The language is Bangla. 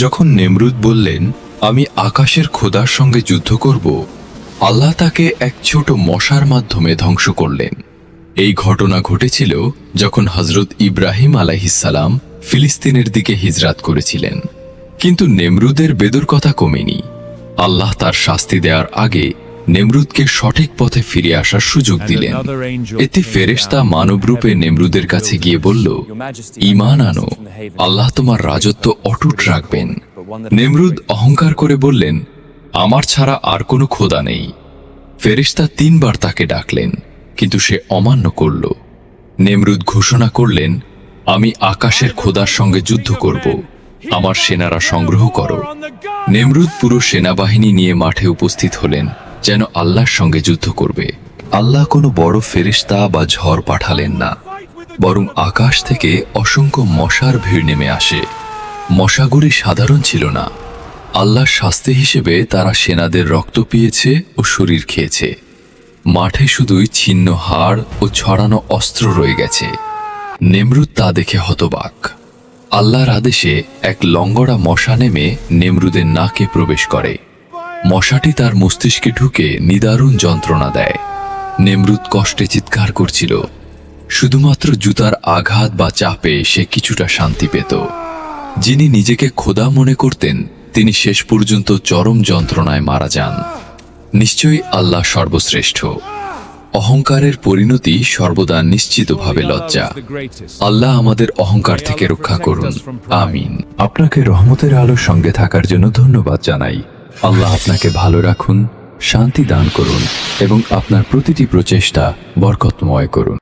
যখন নেমরুদ বললেন, আমি আকাশের খোদার সঙ্গে যুদ্ধ করব, আল্লাহ তাকে এক ছোট মশার মাধ্যমে ধ্বংস করলেন। এই ঘটনা ঘটেছিল যখন হযরত ইব্রাহিম আলাইহিসসালাম ফিলিস্তিনের দিকে হিজরাত করেছিলেন। কিন্তু নেমরুদের বেদর কথা কমেনি। আল্লাহ তার শাস্তি দেওয়ার আগে নেমরুদকে সঠিক পথে ফিরে আসার সুযোগ দিলেন। এতে ফেরেশতা মানবরূপে নেমরুদের কাছে গিয়ে বলল, ঈমান আনো, আল্লাহ তোমার রাজত্ব অটুট রাখবেন। নেমরুদ অহংকার করে বললেন, আমার ছাড়া আর কোনো খোদা নেই। ফেরেশতা 3 বার তাকে ডাকলেন, কিন্তু সে অমান্য করল। নেমরুদ ঘোষণা করলেন, আমি আকাশের খোদার সঙ্গে যুদ্ধ করব, আমার সেনারা সংগ্রহ করো। নেমরুদ পুরো সেনাবাহিনী নিয়ে মাঠে উপস্থিত হলেন, যেন আল্লাহর সঙ্গে যুদ্ধ করবে। আল্লাহ কোনো বড় ফেরেশতা বা ঝড় পাঠালেন না, বরং আকাশ থেকে অসংখ্য মশার ভিড় নেমে আসে। মশাগুলি সাধারণ ছিল না, আল্লাহর শাস্তি হিসেবে তারা সেনাদের রক্ত পিয়েছে ও শরীর খেয়েছে। মাঠে শুধুই ছিন্ন হাড় ও ছড়ানো অস্ত্র রয়ে গেছে। নেমরুদ তা দেখে হতবাক। আল্লাহর আদেশে এক লঙ্গড়া মশা নেমে নেমরুদের নাকে প্রবেশ করে। মশাটি তার মস্তিষ্কে ঢুকে নিদারুণ যন্ত্রণা দেয়। নেমরুদ কষ্টে চিৎকার করছিল। শুধুমাত্র জুতার আঘাত বা চাপে সে কিছুটা শান্তি পেত। যিনি নিজেকে খোদা মনে করতেন, তিনি শেষ পর্যন্ত চরম যন্ত্রণায় মারা যান। নিশ্চয়ই আল্লাহ সর্বশ্রেষ্ঠ। অহংকারের পরিণতি সর্বদা নিশ্চিতভাবে লজ্জা। আল্লাহ আমাদের অহংকার থেকে রক্ষা করুন, আমিন। আপনাকে রহমতের আলোর সঙ্গে থাকার জন্য ধন্যবাদ জানাই। আল্লাহ আপনাকে ভালো রাখুন, শান্তি দান করুন এবং আপনার প্রতিটি প্রচেষ্টা বরকতময় করুন।